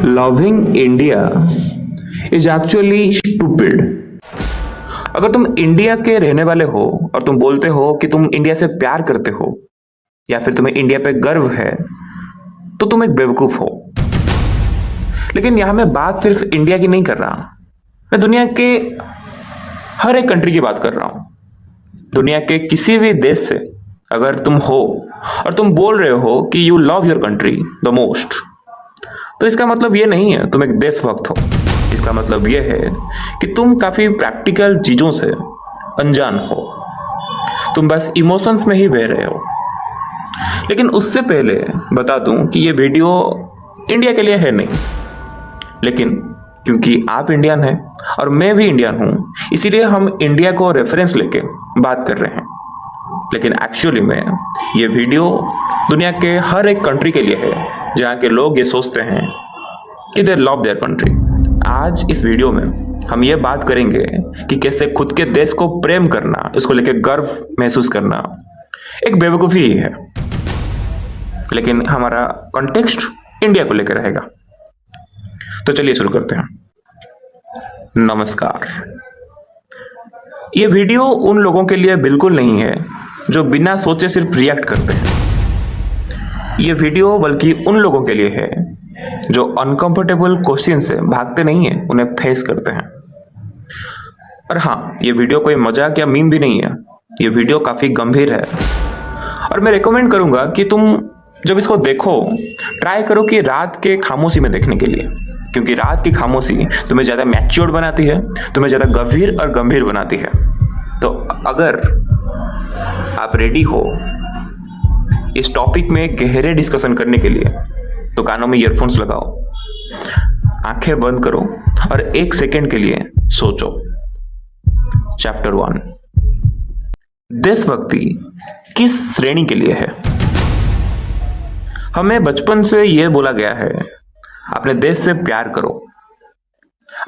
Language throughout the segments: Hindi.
loving India is actually stupid. अगर तुम इंडिया के रहने वाले हो और तुम बोलते हो कि तुम इंडिया से प्यार करते हो या फिर तुम्हें इंडिया पे गर्व है, तो तुम एक बेवकूफ हो। लेकिन यहां मैं बात सिर्फ इंडिया की नहीं कर रहा, मैं दुनिया के हर एक कंट्री की बात कर रहा हूं। दुनिया के किसी भी देश से अगर तुम हो और तुम बोल रहे हो कि you love your country the most, तो इसका मतलब ये नहीं है तुम एक देशभक्त हो। इसका मतलब ये है कि तुम काफी प्रैक्टिकल चीजों से अनजान हो, तुम बस इमोशंस में ही बह रहे हो। लेकिन उससे पहले बता दूं कि ये वीडियो इंडिया के लिए है नहीं, लेकिन क्योंकि आप इंडियन हैं और मैं भी इंडियन हूं, इसीलिए हम इंडिया को रेफरेंस लेके बात कर रहे हैं। लेकिन एक्चुअली में ये वीडियो दुनिया के हर एक कंट्री के लिए है जहां के लोग ये सोचते हैं कि दे लव देयर कंट्री। आज इस वीडियो में हम ये बात करेंगे कि कैसे खुद के देश को प्रेम करना, इसको लेके गर्व महसूस करना एक बेवकूफ़ी ही है। लेकिन हमारा कॉन्टेक्स्ट इंडिया को लेकर रहेगा। तो चलिए शुरू करते हैं। नमस्कार। ये वीडियो उन लोगों के लिए बिल्कुल नहीं है जो बिना सोचे सिर्फ रिएक्ट करते हैं। ये वीडियो बल्कि उन लोगों के लिए है जो अनकंफर्टेबल क्वेश्चन से भागते नहीं है, उन्हें फेस करते हैं। और हाँ, ये वीडियो कोई मजाक या मीम भी नहीं है, ये वीडियो काफी गंभीर है। और मैं रेकमेंड करूंगा कि तुम जब इसको देखो, ट्राई करो कि रात के खामोशी में देखने के लिए, क्योंकि रात की खामोशी तुम्हें ज्यादा मैच्योर्ड बनाती है, तुम्हें ज्यादा गंभीर और गंभीर बनाती है। तो अगर आप रेडी हो इस टॉपिक में गहरे डिस्कशन करने के लिए, तो कानों में ईयरफोन्स लगाओ, आंखें बंद करो और एक सेकंड के लिए सोचो। चैप्टर 1, देशभक्ति किस श्रेणी के लिए है? हमें बचपन से यह बोला गया है, अपने देश से प्यार करो।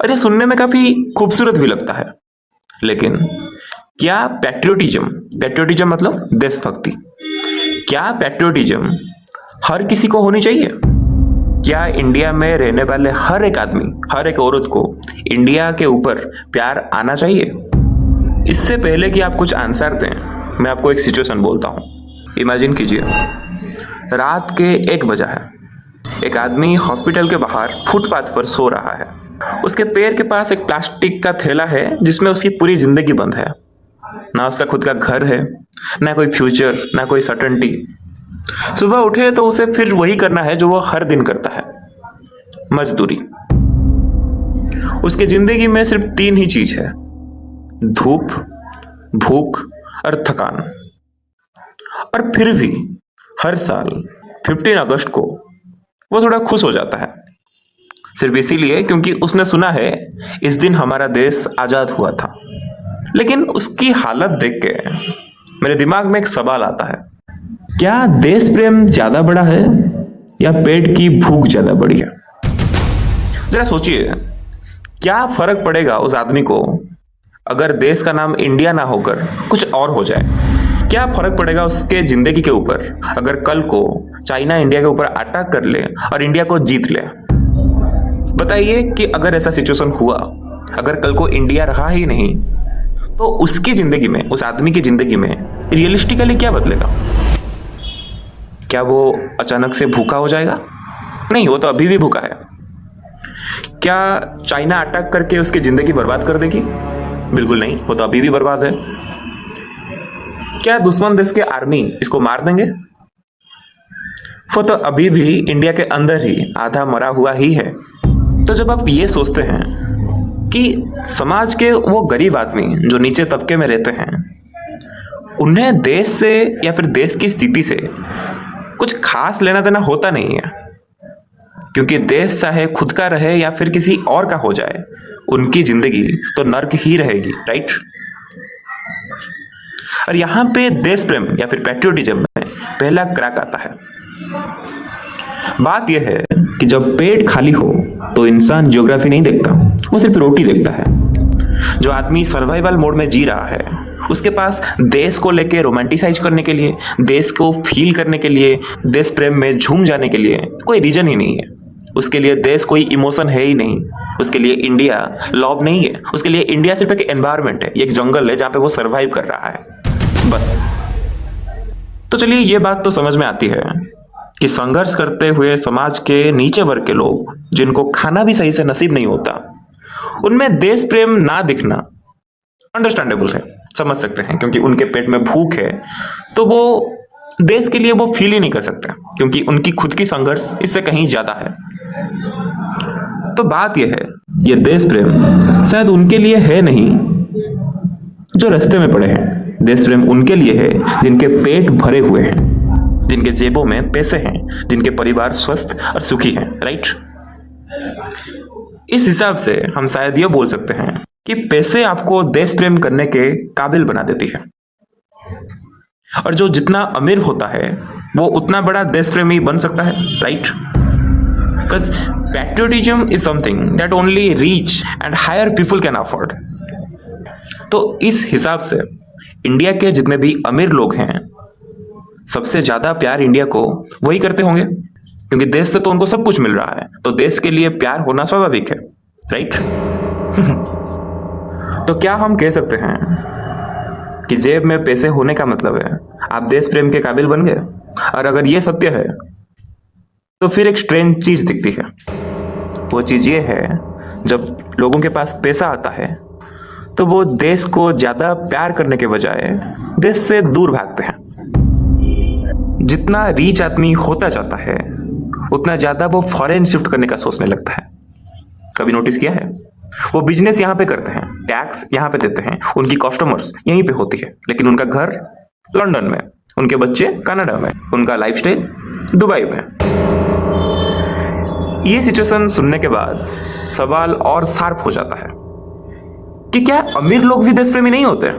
और ये सुनने में काफी खूबसूरत भी लगता है। लेकिन क्या पैट्रियोटिज्म मतलब देशभक्ति, क्या पैट्रियोटिज्म हर किसी को होनी चाहिए? क्या इंडिया में रहने वाले हर एक आदमी, हर एक औरत को इंडिया के ऊपर प्यार आना चाहिए? इससे पहले कि आप कुछ आंसर दें, मैं आपको एक सिचुएशन बोलता हूं। इमेजिन कीजिए, रात के 1 बजा है, एक आदमी हॉस्पिटल के बाहर फुटपाथ पर सो रहा है। उसके पैर के पास एक प्लास्टिक का थैला है जिसमें उसकी पूरी जिंदगी बंद है। ना उसका खुद का घर है, ना कोई फ्यूचर, ना कोई सर्टेनिटी। सुबह उठे तो उसे फिर वही करना है जो वो हर दिन करता है, मजदूरी। उसकी जिंदगी में सिर्फ 3 ही चीज है, धूप, भूख और थकान। और फिर भी हर साल 15 अगस्त को वो थोड़ा खुश हो जाता है, सिर्फ इसीलिए क्योंकि उसने सुना है इस दिन हमारा देश आजाद हुआ था। लेकिन उसकी हालत देख के मेरे दिमाग में एक सवाल आता है, क्या देश प्रेम ज्यादा बड़ा है या पेट की भूख ज्यादा बड़ी है? जरा सोचिए, क्या फर्क पड़ेगा उस आदमी को अगर देश का नाम इंडिया ना होकर कुछ और हो जाए? क्या फर्क पड़ेगा उसके जिंदगी के ऊपर अगर कल को चाइना इंडिया के ऊपर अटैक कर ले और इंडिया को जीत ले? बताइए कि अगर ऐसा सिचुएशन हुआ, अगर कल को इंडिया रहा ही नहीं, तो उसकी जिंदगी में, उस आदमी की जिंदगी में रियलिस्टिकली क्या बदलेगा? क्या वो अचानक से भूखा हो जाएगा? नहीं, वो तो अभी भी भूखा है। क्या चाइना अटैक करके उसकी जिंदगी बर्बाद कर देगी? बिल्कुल नहीं, वो तो अभी भी बर्बाद है। क्या दुश्मन देश के आर्मी इसको मार देंगे? वो तो अभी भी इंडिया के अंदर ही आधा मरा हुआ ही है। तो जब आप ये सोचते हैं कि समाज के वो गरीब आदमी जो नीचे तबके में रहते हैं, उन्हें देश से या फिर देश की स्थिति से कुछ खास लेना देना होता नहीं है, क्योंकि देश चाहे खुद का रहे या फिर किसी और का हो जाए, उनकी जिंदगी तो नर्क ही रहेगी, राइट? और यहां पे देश प्रेम या फिर पैट्रियोटिज्म में पहला क्रैक आता है। बात यह है कि जब पेट खाली हो तो इंसान ज्योग्राफी नहीं देखता, वो सिर्फ रोटी देखता है। जो आदमी सर्वाइवल मोड में जी रहा है, उसके पास देश को लेके रोमांटिसाइज करने के लिए, देश को फील करने के लिए, देश प्रेम में झूम जाने के लिए कोई रीजन ही नहीं है। उसके लिए देश कोई इमोशन है ही नहीं, उसके लिए इंडिया लव नहीं है, उसके लिए इंडिया सिर्फ एक एनवायरनमेंट है, एक जंगल है जहां पे वो सरवाइव कर रहा है बस। तो चलिए ये बात तो समझ में आती है कि संघर्ष करते हुए समाज के नीचे वर्ग के लोग जिनको खाना भी सही से नसीब नहीं होता, उनमें देश प्रेम ना दिखना अंडरस्टैंडेबल है, समझ सकते हैं, क्योंकि उनके पेट में भूख है तो वो देश के लिए वो फील ही नहीं कर सकते, क्योंकि उनकी खुद की संघर्ष इससे कहीं ज्यादा है। तो बात यह है, ये देश प्रेम शायद उनके लिए है नहीं जो रास्ते में पड़े हैं। देश प्रेम उनके लिए है जिनके पेट भरे हुए हैं, जिनके जेबों में पैसे हैं, जिनके परिवार स्वस्थ और सुखी हैं, राइट। इस हिसाब से हम शायद ये बोल सकते हैं कि पैसे आपको देश प्रेम करने के काबिल बना देती है, और जो जितना अमीर होता है वो उतना बड़ा देश प्रेमी बन सकता है, right. Because patriotism is something that only rich and hire people can afford. तो इस हिसाब से इंडिया के जितने भी अमीर लोग हैं, सबसे ज्यादा प्यार इंडिया को वही करते होंगे, क्योंकि देश से तो उनको सब कुछ मिल रहा है, तो देश के लिए प्यार होना स्वाभाविक है, राइट। तो क्या हम कह सकते हैं कि जेब में पैसे होने का मतलब है आप देश प्रेम के काबिल बन गए? और अगर ये सत्य है तो फिर एक स्ट्रेंज चीज दिखती है। वो चीज ये है, जब लोगों के पास पैसा आता है तो वो देश को ज्यादा प्यार करने के बजाय देश से दूर भागते हैं। जितना रीच आदमी होता जाता है उतना ज्यादा वो फॉरेन शिफ्ट करने का सोचने लगता है। कभी नोटिस किया है? वो बिजनेस यहाँ पे करते हैं, टैक्स यहाँ पे देते हैं, उनकी कस्टमर्स यहीं पे होती है, लेकिन उनका घर लंदन में, उनके बच्चे कनाडा में, उनका लाइफस्टाइल दुबई में। ये सिचुएशन सुनने के बाद सवाल और शार्प हो जाता है कि क्या अमीर लोग भी देश प्रेमी नहीं होते?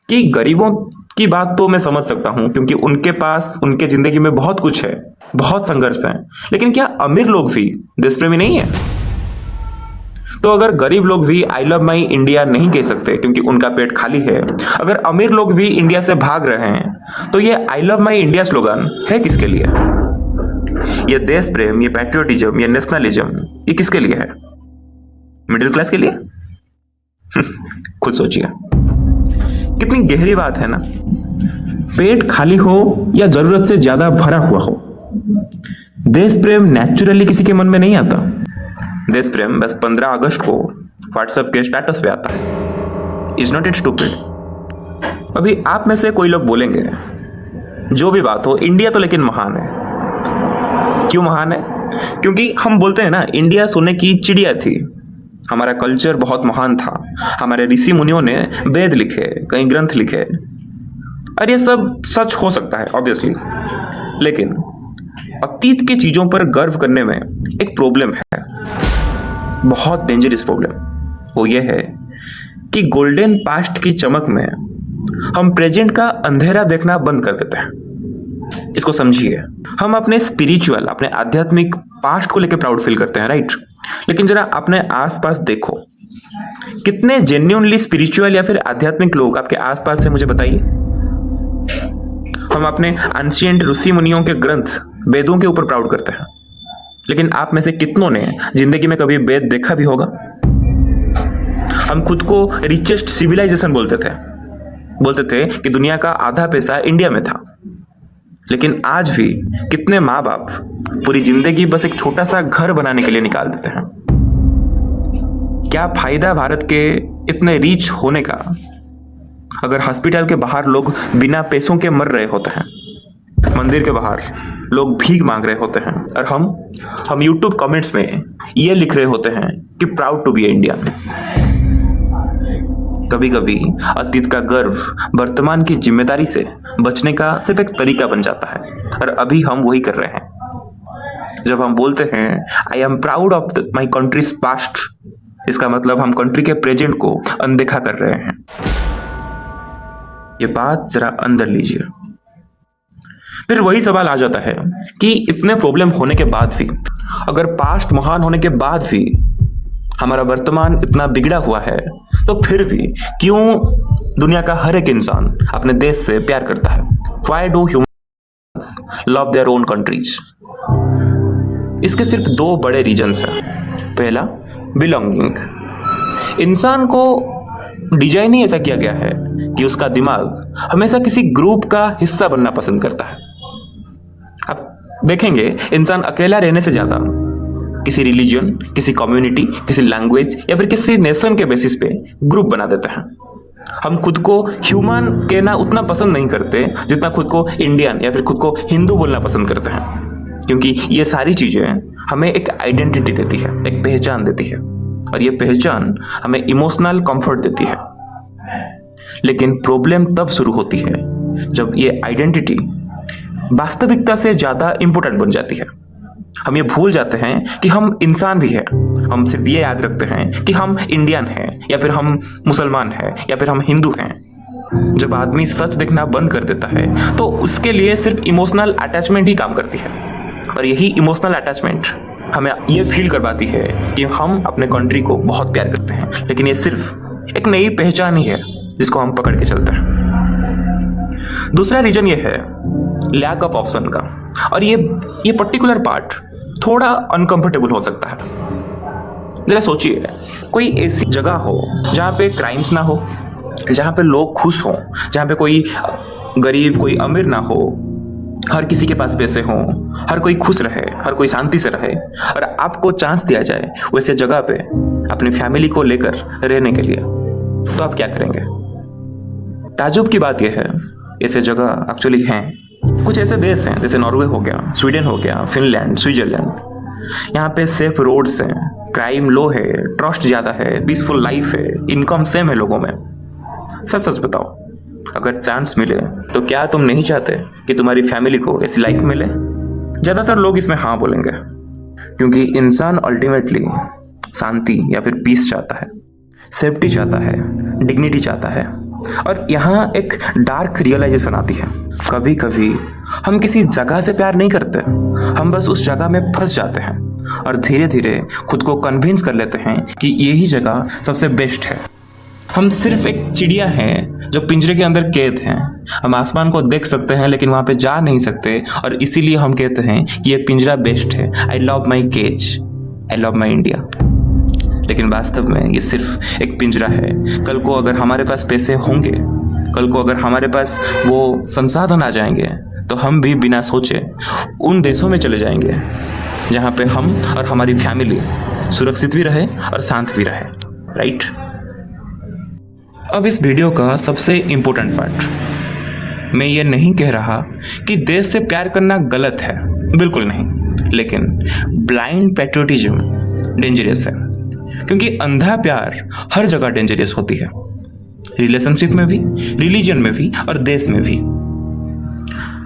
कि गरीबों की बात तो मैं समझ सकता हूं, क्योंकि उनके पास उनके जिंदगी में बहुत कुछ है, बहुत संघर्ष है, लेकिन क्या अमीर लोग भी देश प्रेमी नहीं है? तो अगर गरीब लोग भी आई लव माई इंडिया नहीं कह सकते क्योंकि उनका पेट खाली है, अगर अमीर लोग भी इंडिया से भाग रहे हैं, तो ये आई लव माई इंडिया स्लोगन है किसके लिए? ये देश प्रेम, ये पैट्रियोटिज्म, ये नेशनलिज्म, ये किसके लिए है? मिडिल क्लास के लिए? खुद सोचिए, कितनी गहरी बात है ना। पेट खाली हो या जरूरत से ज्यादा भरा हुआ हो, देश प्रेम नेचुरली किसी के मन में नहीं आता। देश प्रेम बस 15 अगस्त को व्हाट्सएप के स्टेटस पे आता है। Is not it stupid? अभी आप में से कोई लोग बोलेंगे, जो भी बात हो, इंडिया तो लेकिन महान है। क्यों महान है? क्योंकि हम बोलते हैं ना, इंडिया सोने की चिड़िया थी, हमारा कल्चर बहुत महान था, हमारे ऋषि मुनियों ने वेद लिखे, कई ग्रंथ लिखे, और ये सब सच हो सकता है ऑब्वियसली, लेकिन अतीत की चीजों पर गर्व करने में एक प्रॉब्लम है, बहुत डेंजरस प्रॉब्लम। वो ये है कि गोल्डन पास्ट की चमक में हम प्रेजेंट का अंधेरा देखना बंद कर देते हैं। इसको समझिए, हम अपने स्पिरिचुअल, अपने आध्यात्मिक पास्ट को लेकर प्राउड फील करते हैं, राइट। लेकिन जरा अपने आसपास देखो, कितने जेन्युइनली स्पिरिचुअल या फिर आध्यात्मिक लोग आपके आसपास से मुझे बताइए। हम अपने एंशिएंट ऋषि मुनियों के ग्रंथ वेदों के ऊपर प्राउड करते हैं, लेकिन आप में से कितनों ने जिंदगी में कभी वेद देखा भी होगा? हम खुद को रिचेस्ट सिविलाइजेशन बोलते थे कि दुनिया का आधा पैसा इंडिया में था, लेकिन आज भी कितने माँ बाप पूरी जिंदगी बस एक छोटा सा घर बनाने के लिए निकाल देते हैं। क्या फायदा भारत के इतने रिच होने का अगर हॉस्पिटल के बाहर लोग बिना पैसों के मर रहे होते हैं, मंदिर के बाहर लोग भीख मांग रहे होते हैं, और हम यूट्यूब कमेंट्स में ये लिख रहे होते हैं कि प्राउड टू बी इंडियन। कभी कभी अतीत का गर्व वर्तमान की जिम्मेदारी से बचने का सिर्फ एक तरीका बन जाता है, और अभी हम वही कर रहे हैं। जब हम बोलते हैं I am proud of my countries past, इसका मतलब हम कंट्री के प्रेजेंट को अनदेखा कर रहे हैं। ये बात जरा अंदर लीजिए। फिर वही सवाल आ जाता है कि इतने प्रॉब्लम होने के बाद भी, अगर पास्ट महान होने के बाद भी हमारा वर्तमान इतना बिगड़ा हुआ है, तो फिर भी क्यों दुनिया का हर एक इंसान अपने देश से प्यार करता है? Why do humans love their own countries? इसके सिर्फ दो बड़े रीजंस हैं। पहला, बिलोंगिंग। इंसान को डिजाइन ही ऐसा किया गया है कि उसका दिमाग हमेशा किसी ग्रुप का हिस्सा बनना पसंद करता है। आप देखेंगे, इंसान अकेला रहने से ज्यादा किसी रिलीजन, किसी कम्युनिटी, किसी लैंग्वेज या फिर किसी नेशन के बेसिस पे ग्रुप बना देते हैं। हम खुद को ह्यूमन कहना उतना पसंद नहीं करते जितना खुद को इंडियन या फिर खुद को हिंदू बोलना पसंद करते हैं, क्योंकि ये सारी चीजें हमें एक आइडेंटिटी देती है, एक पहचान देती है, और ये पहचान हमें इमोशनल कंफर्ट देती है। लेकिन प्रॉब्लम तब शुरू होती है जब ये आइडेंटिटी वास्तविकता से ज्यादा इंपॉर्टेंट बन जाती है। हम ये भूल जाते हैं कि हम इंसान भी हैं। हम सिर्फ ये याद रखते हैं कि हम इंडियन हैं या फिर हम मुसलमान हैं या फिर हम हिंदू हैं। जब आदमी सच देखना बंद कर देता है तो उसके लिए सिर्फ इमोशनल अटैचमेंट ही काम करती है, और यही इमोशनल अटैचमेंट हमें ये फील करवाती है कि हम अपने कंट्री को बहुत प्यार करते हैं। लेकिन ये सिर्फ एक नई पहचान ही है जिसको हम पकड़ के चलते हैं। दूसरा रीजन ये है लैक ऑफ ऑप्शन का, और ये पर्टिकुलर पार्ट थोड़ा अनकंफर्टेबल हो सकता है। जरा सोचिए, कोई ऐसी जगह हो जहाँ पे क्राइम्स ना हो, जहाँ पे लोग खुश हों, जहाँ पे कोई गरीब कोई अमीर ना हो, हर किसी के पास पैसे हों, हर कोई खुश रहे, हर कोई शांति से रहे, और आपको चांस दिया जाए वैसे जगह पे अपनी फैमिली को लेकर रहने के लिए, तो आप क्या करेंगे? ताजुब की बात यह है, ऐसे जगह एक्चुअली हैं। कुछ ऐसे देश हैं जैसे नॉर्वे हो गया, स्वीडन हो गया, फिनलैंड, स्विट्जरलैंड। यहाँ पे सेफ रोड्स हैं, क्राइम लो है, ट्रस्ट ज़्यादा है, पीसफुल लाइफ है, इनकम सेम है लोगों में। सच सच बताओ, अगर चांस मिले तो क्या तुम नहीं चाहते कि तुम्हारी फैमिली को ऐसी लाइफ मिले? ज़्यादातर लोग इसमें हाँ बोलेंगे, क्योंकि इंसान अल्टीमेटली शांति या फिर पीस चाहता है, सेफ्टी चाहता है, डिग्निटी चाहता है। और यहाँ एक डार्क रियलाइजेशन आती है, कभी कभी हम किसी जगह से प्यार नहीं करते, हम बस उस जगह में फंस जाते हैं और धीरे धीरे खुद को कन्विंस कर लेते हैं कि यही जगह सबसे बेस्ट है। हम सिर्फ एक चिड़िया हैं जो पिंजरे के अंदर कैद हैं। हम आसमान को देख सकते हैं लेकिन वहां पे जा नहीं सकते, और इसीलिए हम कहते हैं कि ये पिंजरा बेस्ट है। I love my cage, I love my India. लेकिन वास्तव में ये सिर्फ एक पिंजरा है। कल को अगर हमारे पास पैसे होंगे, कल को अगर हमारे पास वो संसाधन आ जाएंगे, तो हम भी बिना सोचे उन देशों में चले जाएंगे जहाँ पे हम और हमारी फैमिली सुरक्षित भी रहे और शांत भी रहे। राइट? अब इस वीडियो का सबसे इम्पोर्टेंट पार्ट, मैं ये नहीं कह रहा कि देश से प्यार करना गलत है, बिल्कुल नहीं, लेकिन ब्लाइंड पैट्रियोटिज्म डेंजरस है, क्योंकि अंधा प्यार हर जगह डेंजरस होती है, रिलेशनशिप में भी, रिलीजन में भी और देश में भी।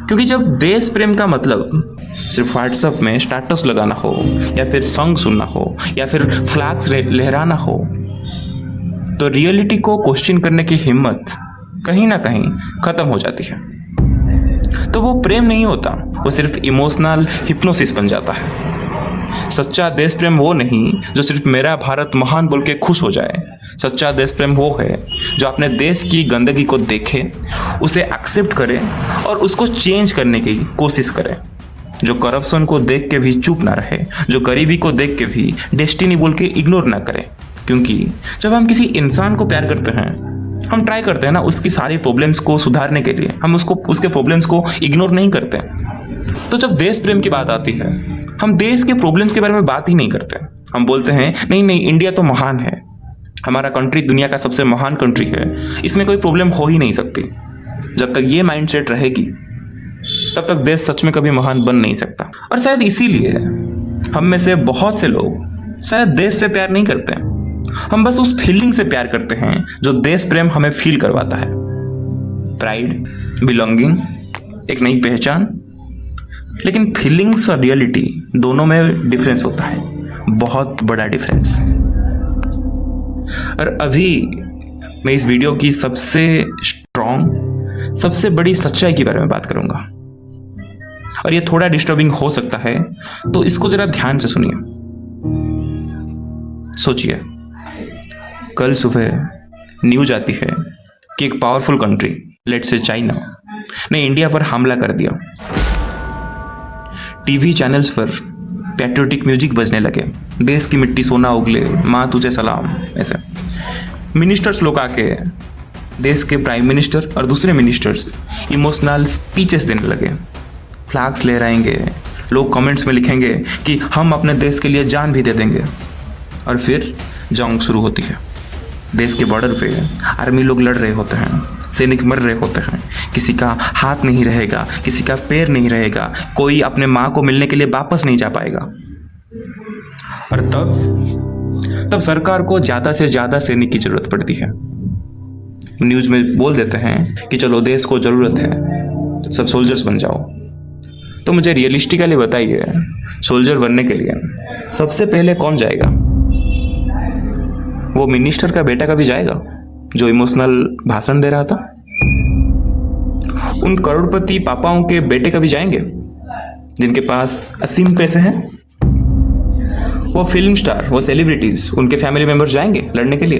क्योंकि जब देश प्रेम का मतलब सिर्फ व्हाट्सएप में स्टेटस लगाना हो, या फिर सॉन्ग सुनना हो, या फिर फ्लैग्स लहराना हो, तो रियलिटी को क्वेश्चन करने की हिम्मत कहीं ना कहीं खत्म हो जाती है। तो वो प्रेम नहीं होता, वो सिर्फ इमोशनल हिप्नोसिस बन जाता है। सच्चा देश प्रेम वो नहीं जो सिर्फ मेरा भारत महान बोल के खुश हो जाए। सच्चा देश प्रेम वो है जो अपने देश की गंदगी को देखे, उसे एक्सेप्ट करे और उसको चेंज करने की कोशिश करे, जो करप्शन को देख के भी चुप ना रहे, जो गरीबी को देख के भी डेस्टिनी बोल के इग्नोर ना करे। क्योंकि जब हम किसी इंसान को प्यार करते हैं, हम ट्राई करते हैं ना उसकी सारी प्रॉब्लम्स को सुधारने के लिए, हम उसके प्रॉब्लम्स को इग्नोर नहीं करते। तो जब देश प्रेम की बात आती है, हम देश के प्रॉब्लम्स के बारे में बात ही नहीं करते। हम बोलते हैं नहीं नहीं, इंडिया तो महान है, हमारा कंट्री दुनिया का सबसे महान कंट्री है, इसमें कोई प्रॉब्लम हो ही नहीं सकती। जब तक ये माइंडसेट रहेगी तब तक देश सच में कभी महान बन नहीं सकता। और शायद इसीलिए हम में से बहुत से लोग शायद देश से प्यार नहीं करते हैं, हम बस उस फीलिंग से प्यार करते हैं जो देश प्रेम हमें फील करवाता है। प्राइड, बिलोंगिंग, एक नई पहचान। लेकिन फीलिंग्स और रियलिटी दोनों में डिफरेंस होता है, बहुत बड़ा डिफरेंस। और अभी मैं इस वीडियो की सबसे स्ट्रॉन्ग, सबसे बड़ी सच्चाई के बारे में बात करूंगा, और ये थोड़ा डिस्टर्बिंग हो सकता है, तो इसको जरा ध्यान से सुनिए। सोचिए, कल सुबह न्यूज आती है कि एक powerful country, let's say China, ने इंडिया पर हमला कर दिया। टीवी चैनल्स पर पैट्रियोटिक म्यूजिक बजने लगे, देश की मिट्टी सोना उगले, माँ तुझे सलाम, ऐसे। मिनिस्टर्स लोग आके, देश के प्राइम मिनिस्टर और दूसरे मिनिस्टर्स इमोशनल स्पीचेस देने लगे, फ्लैग्स लहराएंगे, लोग कमेंट्स में लिखेंगे कि हम अपने देश के लिए जान भी दे देंगे। और फिर जंग शुरू होती है। देश के बॉर्डर पे आर्मी लोग लड़ रहे होते हैं, सैनिक मर रहे होते हैं, किसी का हाथ नहीं रहेगा, किसी का पैर नहीं रहेगा, कोई अपने माँ को मिलने के लिए वापस नहीं जा पाएगा। और तब सरकार को ज़्यादा से ज़्यादा सैनिक की जरूरत पड़ती है। न्यूज़ में बोल देते हैं कि चलो देश को ज़रूरत है, सब सोल्जर्स बन जाओ। तो मुझे रियलिस्टिकली बताइए, सोल्जर बनने के लिए सबसे पहले कौन जाएगा? वो मिनिस्टर का बेटा कभी जाएगा जो इमोशनल भाषण दे रहा था? उन करोड़पति पापाओं के बेटे कभी जाएंगे जिनके पास असीम पैसे हैं? वो फिल्म स्टार, वो सेलिब्रिटीज, उनके फैमिली मेंबर्स जाएंगे लड़ने के लिए?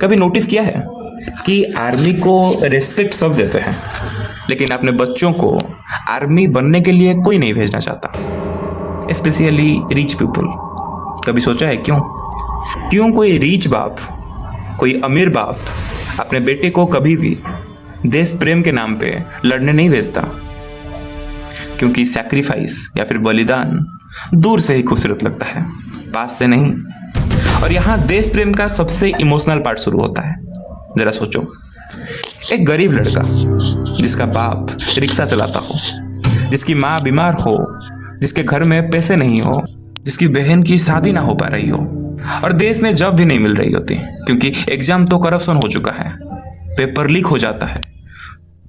कभी नोटिस किया है कि आर्मी को रेस्पेक्ट सब देते हैं, लेकिन अपने बच्चों को आर्मी बनने के लिए कोई नहीं भेजना चाहता, स्पेशली रिच पीपल। कभी सोचा है क्यों कोई रिच बाप, कोई अमीर बाप अपने बेटे को कभी भी देश प्रेम के नाम पे लड़ने नहीं भेजता? क्योंकि सैक्रिफाइस या फिर बलिदान दूर से ही खूबसूरत लगता है, पास से नहीं। और यहाँ देश प्रेम का सबसे इमोशनल पार्ट शुरू होता है। जरा सोचो, एक गरीब लड़का जिसका बाप रिक्शा चलाता हो, जिसकी माँ बीमार हो, जिसके घर में पैसे नहीं हो, जिसकी बहन की शादी ना हो पा रही हो, और देश में जॉब भी नहीं मिल रही होती क्योंकि एग्जाम तो करप्शन हो चुका है, पेपर लीक हो जाता है।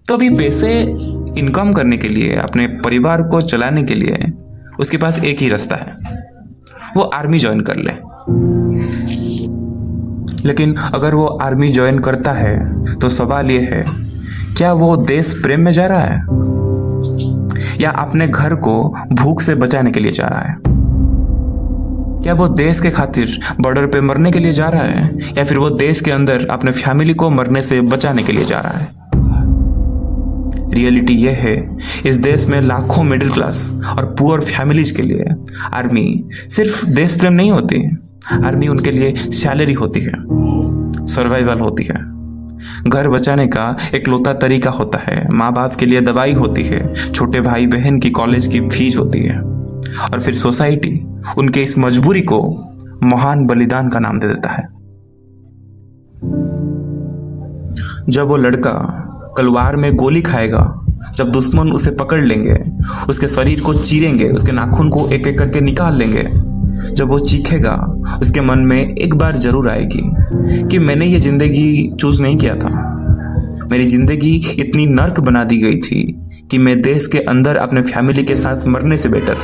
तो अभी पैसे इनकम करने के लिए, अपने परिवार को चलाने के लिए उसके पास एक ही रास्ता है, वो आर्मी ज्वाइन कर ले। लेकिन अगर वो आर्मी ज्वाइन करता है तो सवाल ये है, क्या वो देश प्रेम में जा रहा है या अपने घर को भूख से बचाने के लिए जा रहा है? क्या वो देश के खातिर बॉर्डर पे मरने के लिए जा रहा है या फिर वो देश के अंदर अपने फैमिली को मरने से बचाने के लिए जा रहा है? रियलिटी ये है, इस देश में लाखों मिडिल क्लास और पुअर फैमिलीज के लिए आर्मी सिर्फ देश प्रेम नहीं होती, आर्मी उनके लिए सैलरी होती है, सर्वाइवल होती है, घर बचाने का एक लौता तरीका होता है, माँ बाप के लिए दवाई होती है, छोटे भाई बहन की कॉलेज की फीस होती है। और फिर सोसाइटी उनके इस मजबूरी को महान बलिदान का नाम दे देता है। जब वो लड़का तलवार में गोली खाएगा, जब दुश्मन उसे पकड़ लेंगे, उसके शरीर को चीरेंगे, उसके नाखून को एक एक करके निकाल लेंगे, जब वो चीखेगा, उसके मन में एक बार जरूर आएगी कि मैंने ये जिंदगी चूज नहीं किया था, मेरी जिंदगी इतनी नर्क बना दी गई थी कि मैं देश के अंदर अपने फैमिली के साथ मरने से बेटर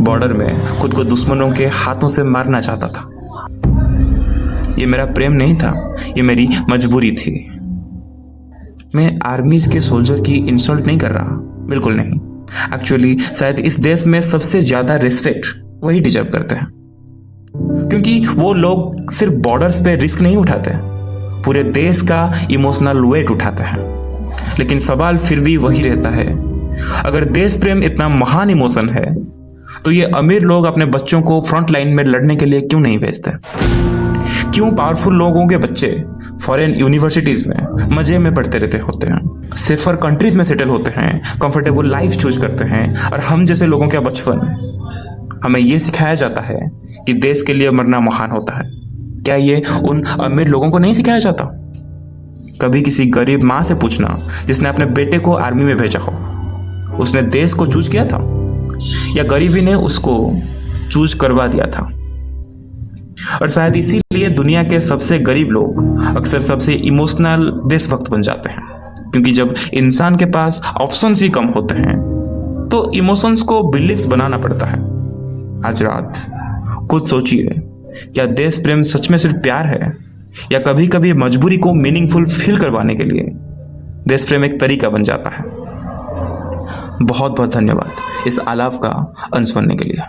बॉर्डर में खुद को दुश्मनों के हाथों से मारना चाहता था। ये मेरा प्रेम नहीं था, ये मेरी मजबूरी थी। मैं आर्मीज के सोल्जर की इंसल्ट नहीं कर रहा, बिल्कुल नहीं। एक्चुअली शायद इस देश में सबसे ज्यादा रिस्पेक्ट वही डिजर्व करते हैं, क्योंकि वो लोग सिर्फ बॉर्डर्स पे रिस्क नहीं उठाते, पूरे देश का इमोशनल वेट उठाते हैं। लेकिन सवाल फिर भी वही रहता है, अगर देश प्रेम इतना महान इमोशन है तो ये अमीर लोग अपने बच्चों को फ्रंट लाइन में लड़ने के लिए क्यों नहीं भेजते? क्यों पावरफुल लोगों के बच्चे फॉरेन यूनिवर्सिटीज में मजे में पढ़ते रहते होते हैं, सेफर कंट्रीज में सेटल होते हैं, कंफर्टेबल लाइफ चूज करते हैं, और हम जैसे लोगों का बचपन हमें यह सिखाया जाता है कि देश के लिए मरना महान होता है? क्या ये उन अमीर लोगों को नहीं सिखाया जाता? कभी किसी गरीब माँ से पूछना जिसने अपने बेटे को आर्मी में भेजा हो, उसने देश को चूज किया था या गरीबी ने उसको चूज करवा दिया था? और शायद इसीलिए दुनिया के सबसे गरीब लोग अक्सर सबसे इमोशनल देशभक्त बन जाते हैं, क्योंकि जब इंसान के पास ऑप्शंस ही कम होते हैं तो इमोशंस को बिलीफ्स बनाना पड़ता है। आज रात खुद सोचिए, क्या देश प्रेम सच में सिर्फ प्यार है या कभी कभी मजबूरी को मीनिंगफुल फील करवाने के लिए देश प्रेम एक तरीका बन जाता है? बहुत बहुत धन्यवाद इस आलाप का अंश बनने के लिए।